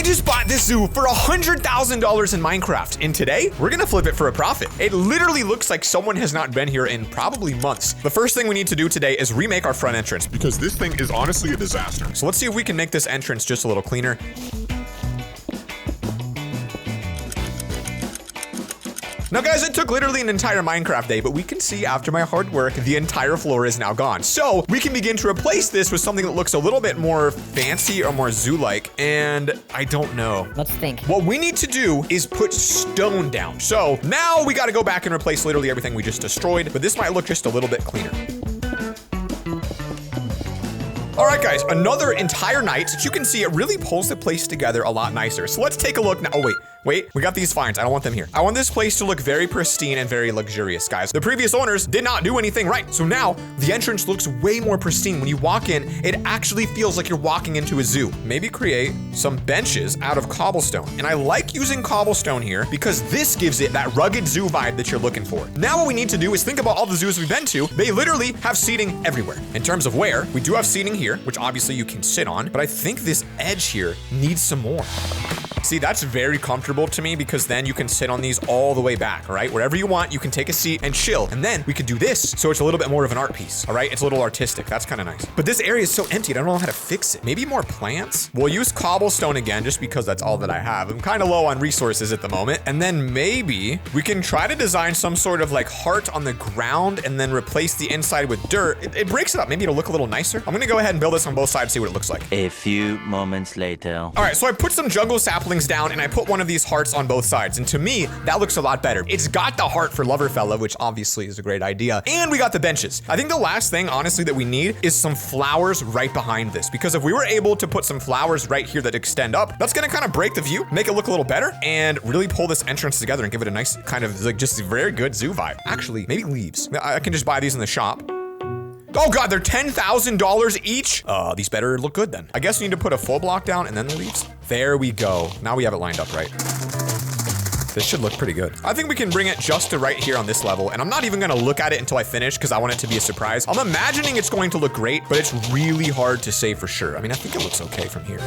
I just bought this zoo for $100,000 in Minecraft, and today we're gonna flip it for a profit. It literally looks like someone has not been here in probably months. The first thing we need to do today is remake our front entrance because this thing is honestly a disaster. So let's see if we can make this entrance just a little cleaner. Now guys, it took literally an entire Minecraft day, but we can see after my hard work, the entire floor is now gone. So we can begin to replace this with something that looks a little bit more fancy or more zoo-like, and I don't know. Let's think. What we need to do is put stone down. So now we gotta go back and replace literally everything we just destroyed, but this might look just a little bit cleaner. All right, guys, another entire night. As you can see, it really pulls the place together a lot nicer. So let's take a look now. Oh, wait, we got these vines. I don't want them here. I want this place to look very pristine and very luxurious, guys. The previous owners did not do anything right. So now the entrance looks way more pristine. When you walk in, it actually feels like you're walking into a zoo. Maybe create some benches out of cobblestone. And I like using cobblestone here because this gives it that rugged zoo vibe that you're looking for. Now what we need to do is think about all the zoos we've been to. They literally have seating everywhere. In terms of where, we do have seating here, which obviously you can sit on, but I think this edge here needs some more. See, that's very comfortable to me because then you can sit on these all the way back, all right? Wherever you want, you can take a seat and chill. And then we could do this so it's a little bit more of an art piece, all right? It's a little artistic. That's kind of nice. But this area is so empty. I don't know how to fix it. Maybe more plants? We'll use cobblestone again just because that's all that I have. I'm kind of low on resources at the moment. And then maybe we can try to design some sort of like heart on the ground and then replace the inside with dirt. It breaks it up. Maybe it'll look a little nicer. I'm going to go ahead and build this on both sides, see what it looks like. A few moments later. All right, so I put some jungle saplings down and I put one of these hearts on both sides. And to me, that looks a lot better. It's got the heart for LoverFella, which obviously is a great idea. And we got the benches. I think the last thing, honestly, that we need is some flowers right behind this. Because if we were able to put some flowers right here that extend up, that's gonna kind of break the view, make it look a little better, and really pull this entrance together and give it a nice kind of like just a very good zoo vibe. Actually, maybe leaves. I can just buy these in the shop. Oh God, they're $10,000 each. These better look good then. I guess we need to put a full block down and then the leaves. There we go. Now we have it lined up right. This should look pretty good. I think we can bring it just to right here on this level, and I'm not even gonna look at it until I finish because I want it to be a surprise. I'm imagining it's going to look great, but it's really hard to say for sure. I mean, I think it looks okay from here.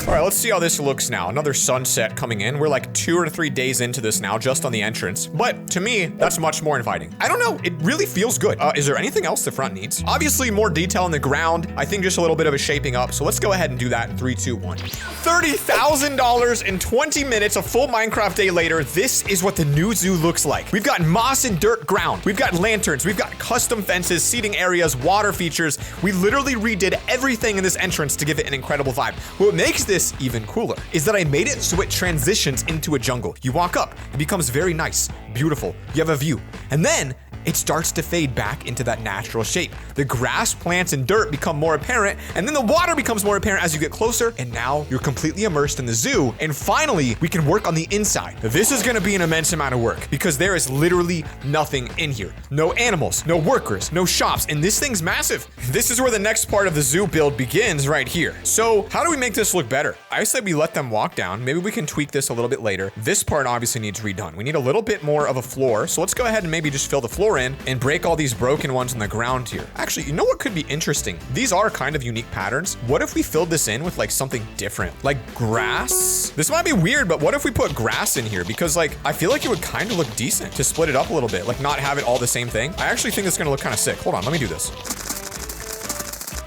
All right, let's see how this looks now. Another sunset coming in. We're like 2 or 3 days into this now, just on the entrance. But to me, that's much more inviting. I don't know, it really feels good. Is there anything else the front needs? Obviously more detail on the ground. I think just a little bit of a shaping up. So let's go ahead and do that in 3, 2, 1. $30,000 in 20 minutes, a full Minecraft day later. This is what the new zoo looks like. We've got moss and dirt ground. We've got lanterns. We've got custom fences, seating areas, water features. We literally redid everything in this entrance to give it an incredible vibe. What makes this even cooler is that I made it so it transitions into a jungle. You walk up, it becomes very nice, beautiful. You have a view, and then it starts to fade back into that natural shape. The grass, plants, and dirt become more apparent, and then the water becomes more apparent as you get closer, and now you're completely immersed in the zoo, and finally, we can work on the inside. This is gonna be an immense amount of work, because there is literally nothing in here. No animals, no workers, no shops, and this thing's massive. This is where the next part of the zoo build begins right here. So, how do we make this look better? I said we let them walk down. Maybe we can tweak this a little bit later. This part obviously needs redone. We need a little bit more of a floor, so let's go ahead and maybe just fill the floor in and break all these broken ones on the ground here. Actually, you know what could be interesting? These are kind of unique patterns. What if we filled this in with like something different? Like grass? This might be weird, but what if we put grass in here? Because like, I feel like it would kind of look decent to split it up a little bit, like not have it all the same thing. I actually think it's gonna look kind of sick. Hold on, let me do this.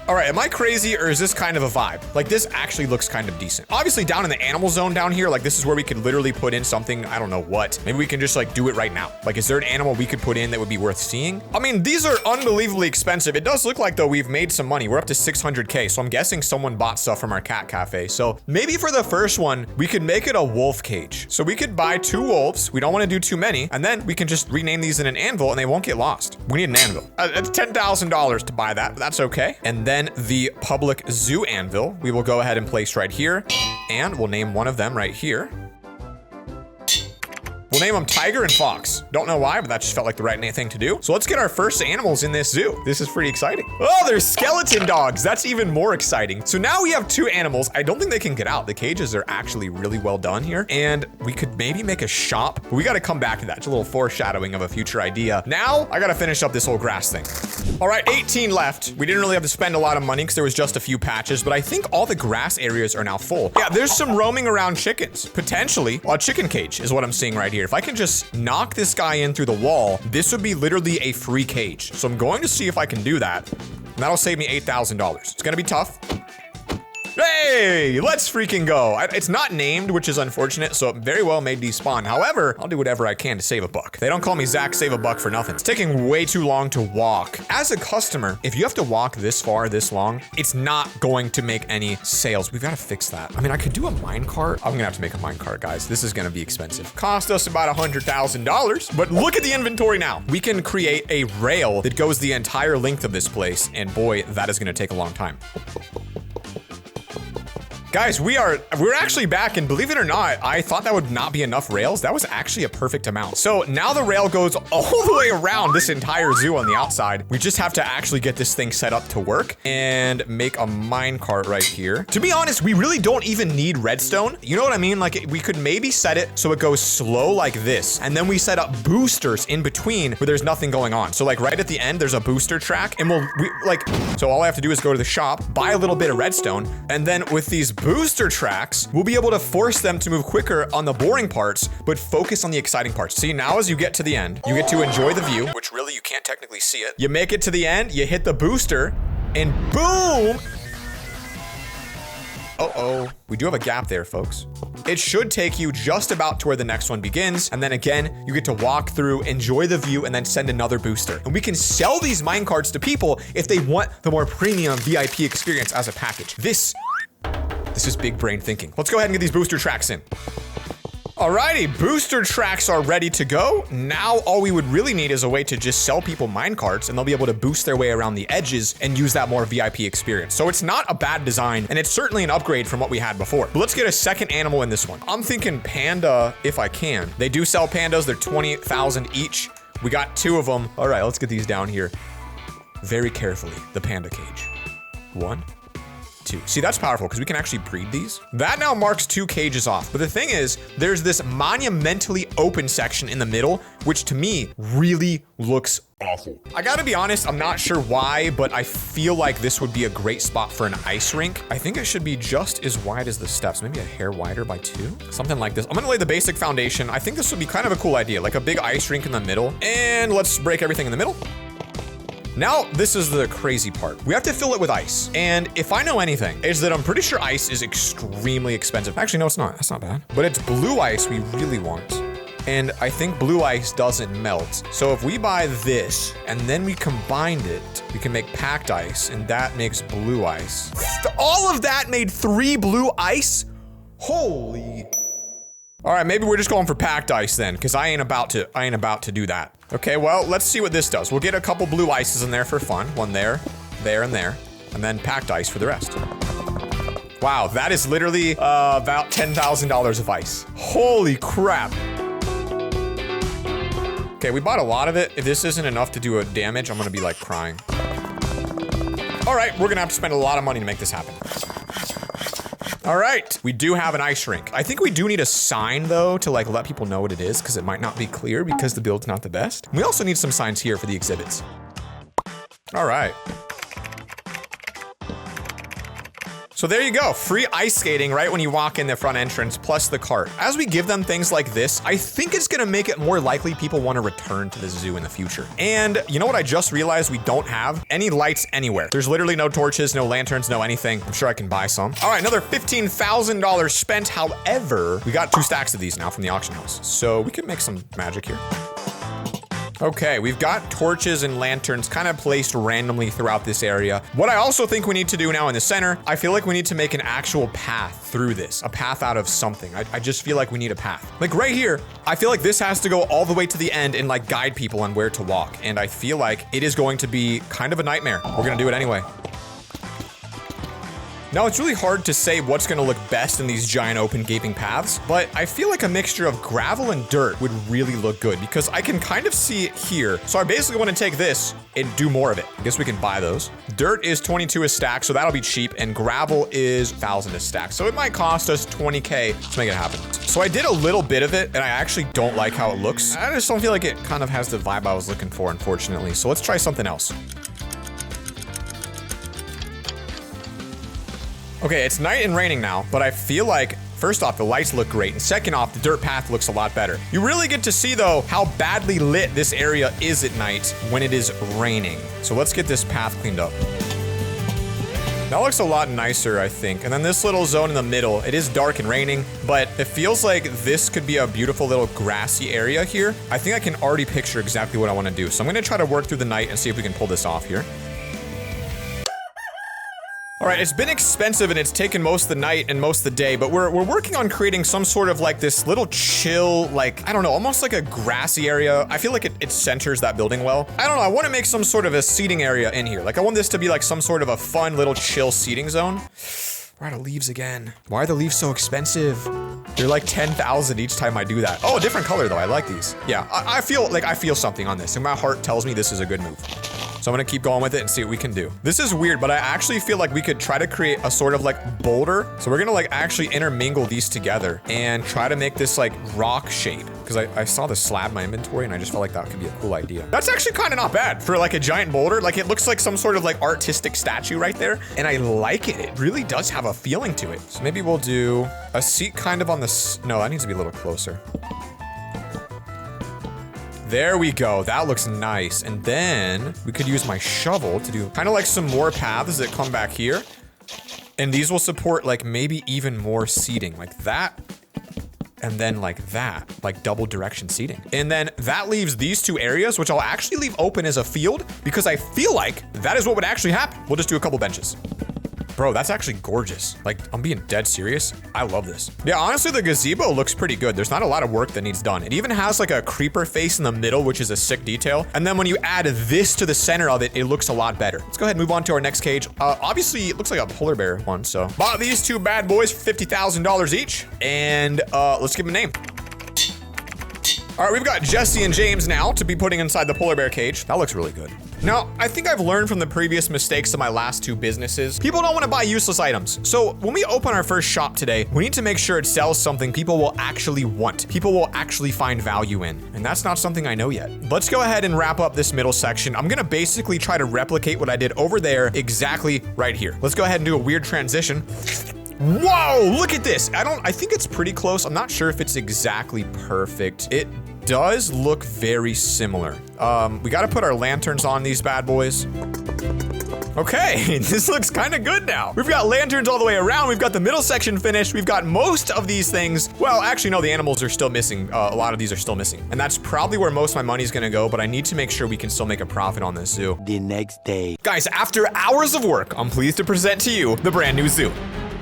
All right, am I crazy or is this kind of a vibe? Like this actually looks kind of decent. Obviously down in the animal zone down here, like this is where we could literally put in something, I don't know what. Maybe we can just like do it right now. Like, is there an animal we could put in that would be worth seeing? I mean, these are unbelievably expensive. It does look like though we've made some money. We're up to 600K. So I'm guessing someone bought stuff from our cat cafe. So maybe for the first one, we could make it a wolf cage. So we could buy 2 wolves. We don't want to do too many. And then we can just rename these in an anvil and they won't get lost. We need an anvil. It's $10,000 to buy that, but that's okay. And then the public zoo anvil, we will go ahead and place right here, and we'll name one of them right here. We'll name them Tiger and Fox. Don't know why, but that just felt like the right thing to do. So let's get our first animals in this zoo. This is pretty exciting. Oh, there's skeleton dogs. That's even more exciting. So now we have 2 animals. I don't think they can get out. The cages are actually really well done here. And we could maybe make a shop, but we got to come back to that. It's a little foreshadowing of a future idea. Now I got to finish up this whole grass thing. All right, 18 left. We didn't really have to spend a lot of money because there was just a few patches, but I think all the grass areas are now full. Yeah, there's some roaming around chickens. Potentially a chicken cage is what I'm seeing right here. If I can just knock this guy in through the wall, this would be literally a free cage. So I'm going to see if I can do that. And that'll save me $8,000. It's gonna be tough. Hey, let's freaking go. It's not named, which is unfortunate, so it very well may despawn. However, I'll do whatever I can to save a buck. They don't call me Zach Save a Buck for nothing. It's taking way too long to walk. As a customer, if you have to walk this far, this long, it's not going to make any sales. We've got to fix that. I mean, I could do a minecart. I'm gonna have to make a minecart, guys. This is gonna be expensive. Cost us about $100,000, but look at the inventory now. We can create a rail that goes the entire length of this place, and boy, that is gonna take a long time. Guys, we're actually back, and believe it or not, I thought that would not be enough rails. That was actually a perfect amount. So now the rail goes all the way around this entire zoo on the outside. We just have to actually get this thing set up to work and make a minecart right here. To be honest, we really don't even need redstone. You know what I mean? Like, we could maybe set it so it goes slow like this, and then we set up boosters in between where there's nothing going on. So like right at the end, there's a booster track, and so all I have to do is go to the shop, buy a little bit of redstone, and then with these booster tracks, we'll be able to force them to move quicker on the boring parts, but focus on the exciting parts. See, now as you get to the end, you get to enjoy the view, which really you can't technically see it. You make it to the end, you hit the booster, and boom! Uh-oh, we do have a gap there, folks. It should take you just about to where the next one begins, and then again, you get to walk through, enjoy the view, and then send another booster. And we can sell these minecarts to people if they want the more premium VIP experience as a package. This is big brain thinking. Let's go ahead and get these booster tracks in. Alrighty, booster tracks are ready to go. Now all we would really need is a way to just sell people minecarts, and they'll be able to boost their way around the edges and use that more VIP experience. So it's not a bad design, and it's certainly an upgrade from what we had before. But let's get a second animal in this one. I'm thinking panda if I can. They do sell pandas. They're 20,000 each. We got 2 of them. All right, let's get these down here. Very carefully, the panda cage. 1, 2. See, that's powerful because we can actually breed these. That now marks 2 cages off. But the thing is, there's this monumentally open section in the middle, which to me really looks awful. I gotta be honest, I'm not sure why, but I feel like this would be a great spot for an ice rink. I think it should be just as wide as the steps, maybe a hair wider by 2, something like this. I'm gonna lay the basic foundation. I think this would be kind of a cool idea, like a big ice rink in the middle. And let's break everything in the middle. Now, this is the crazy part. We have to fill it with ice. And if I know anything, is that I'm pretty sure ice is extremely expensive. Actually, no, it's not. That's not bad. But it's blue ice we really want. And I think blue ice doesn't melt. So if we buy this and then we combined it, we can make packed ice, and that makes blue ice. All of that made 3 blue ice? Holy. All right, maybe we're just going for packed ice then, because I ain't about to do that. Okay, well, let's see what this does. We'll get a couple blue ices in there for fun. 1 there, there, and there. And then packed ice for the rest. Wow, that is literally about $10,000 of ice. Holy crap. Okay, we bought a lot of it. If this isn't enough to do a damage, I'm gonna be like crying. All right, we're gonna have to spend a lot of money to make this happen. All right, we do have an ice rink. I think we do need a sign though to like let people know what it is, because it might not be clear because the build's not the best. We also need some signs here for the exhibits. All right. So there you go, free ice skating right when you walk in the front entrance, plus the cart. As we give them things like this, I think it's gonna make it more likely people wanna return to the zoo in the future. And you know what I just realized we don't have? Any lights anywhere. There's literally no torches, no lanterns, no anything. I'm sure I can buy some. All right, another $15,000 spent. However, we got 2 stacks of these now from the auction house. So we could make some magic here. Okay, we've got torches and lanterns kind of placed randomly throughout this area. What I also think we need to do now in the center, I feel like we need to make an actual path through this, a path out of something. I just feel like we need a path. Like right here, I feel like this has to go all the way to the end and like guide people on where to walk. And I feel like it is going to be kind of a nightmare. We're gonna do it anyway. Now, it's really hard to say what's gonna look best in these giant open gaping paths, but I feel like a mixture of gravel and dirt would really look good because I can kind of see it here. So I basically want to take this and do more of it. I guess we can buy those. Dirt is 22 a stack, so that'll be cheap, and gravel is 1,000 a stack. So it might cost us 20K to make it happen. So I did a little bit of it, and I actually don't like how it looks. I just don't feel like it kind of has the vibe I was looking for, unfortunately. So let's try something else. Okay, it's night and raining now, but I feel like, first off, the lights look great, and second off, the dirt path looks a lot better. You really get to see, though, how badly lit this area is at night when it is raining. So let's get this path cleaned up. That looks a lot nicer, I think. And then this little zone in the middle, it is dark and raining, but it feels like this could be a beautiful little grassy area here. I think I can already picture exactly what I want to do. So I'm going to try to work through the night and see if we can pull this off here. All right, it's been expensive and it's taken most of the night and most of the day, but we're working on creating some sort of like this little chill, like, I don't know, almost like a grassy area. I feel like it centers that building well. I don't know, I want to make some sort of a seating area in here. Like I want this to be like some sort of a fun little chill seating zone. We're out of leaves again. Why are the leaves so expensive? They're like 10,000 each time I do that. Oh, a different color though, I like these. Yeah, I feel something on this and my heart tells me this is a good move. So I'm gonna keep going with it and see what we can do. This is weird, but I actually feel like we could try to create a sort of like boulder. So we're gonna like actually intermingle these together and try to make this like rock shape. Because I saw the slab in my inventory and I just felt like that could be a cool idea. That's actually kind of not bad for like a giant boulder. Like it looks like some sort of like artistic statue right there. And I like it. It really does have a feeling to it. So maybe we'll do a seat kind of on this. No, that needs to be a little closer. There we go. That looks nice. And then we could use my shovel to do kind of like some more paths that come back here. And these will support like maybe even more seating like that. And then like that, like double direction seating. And then that leaves these two areas, which I'll actually leave open as a field because I feel like that is what would actually happen. We'll just do a couple benches. Bro, that's actually gorgeous. Like, I'm being dead serious. I love this. Yeah, honestly, the gazebo looks pretty good. There's not a lot of work that needs done. It even has like a creeper face in the middle, which is a sick detail. And then when you add this to the center of it, it looks a lot better. Let's go ahead and move on to our next cage. Obviously, it looks like a polar bear one, so. Bought these two bad boys for $50,000 each. And let's give them a name. All right, we've got Jesse and James now to be putting inside the polar bear cage. That looks really good. Now, I think I've learned from the previous mistakes of my last two businesses. People don't want to buy useless items. So when we open our first shop today, we need to make sure it sells something people will actually want. People will actually find value in. And that's not something I know yet. Let's go ahead and wrap up this middle section. I'm gonna basically try to replicate what I did over there exactly right here. Let's go ahead and do a weird transition. Whoa, look at this. I think it's pretty close. I'm not sure if it's exactly perfect. It does look very similar. We gotta put our lanterns on these bad boys. Okay, this looks kind of good now. We've got lanterns all the way around. We've got the middle section finished. We've got most of these things. Well, actually, no, the animals are still missing. A lot of these are still missing. And that's probably where most of my money's gonna go, but I need to make sure we can still make a profit on this zoo. The next day. Guys, after hours of work, I'm pleased to present to you the brand new zoo.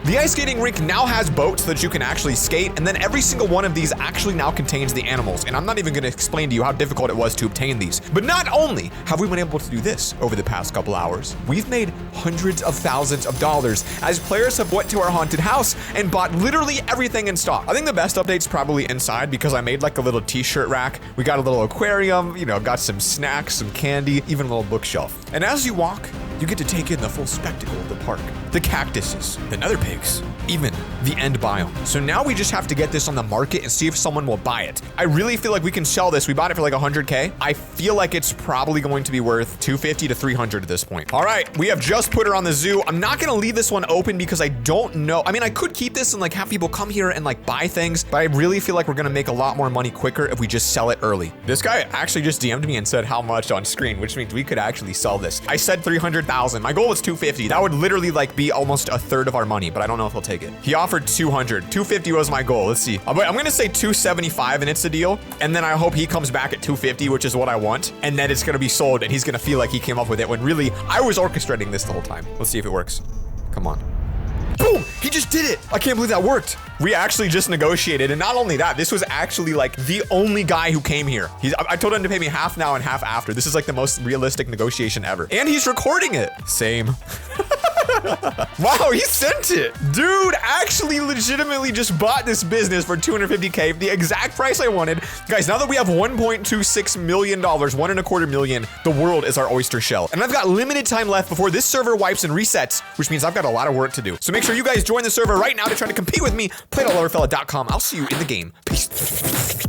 The ice skating rink now has boats that you can actually skate, and then every single one of these actually now contains the animals. And I'm not even gonna explain to you how difficult it was to obtain these. But not only have we been able to do this over the past couple hours, we've made hundreds of thousands of dollars as players have went to our haunted house and bought literally everything in stock. I think the best update's probably inside because I made like a little t-shirt rack. We got a little aquarium, you know, got some snacks, some candy, even a little bookshelf. And as you walk, you get to take in the full spectacle of the park. The cactuses, the nether pigs, even the end biome. So now we just have to get this on the market and see if someone will buy it. I really feel like we can sell this. We bought it for like 100K. I feel like it's probably going to be worth 250 to 300 at this point. All right, we have just put her on the zoo. I'm not gonna leave this one open because I don't know. I mean, I could keep this and like have people come here and like buy things, but I really feel like we're gonna make a lot more money quicker if we just sell it early. This guy actually just DM'd me and said how much on screen, which means we could actually sell this. I said 300,000. My goal was 250. That would literally like be almost a third of our money, but I don't know if he'll take it. He offered 200. 250 was my goal. Let's see. I'm gonna say 275 and it's a deal. And then I hope he comes back at 250, which is what I want. And then it's gonna be sold and he's gonna feel like he came up with it when really I was orchestrating this the whole time. Let's see if it works. Come on. Boom! He just did it! I can't believe that worked. We actually just negotiated, and not only that, this was actually like the only guy who came here. I told him to pay me half now and half after. This is like the most realistic negotiation ever. And he's recording it. Same. Wow, he sent it. Dude actually legitimately just bought this business for $250K, the exact price I wanted. Guys, now that we have $1.26 million, $1.25 million, the world is our oyster shell. And I've got limited time left before this server wipes and resets, which means I've got a lot of work to do. So make sure you guys join the server right now to try to compete with me. Play at LoverFella.com. I'll see you in the game. Peace.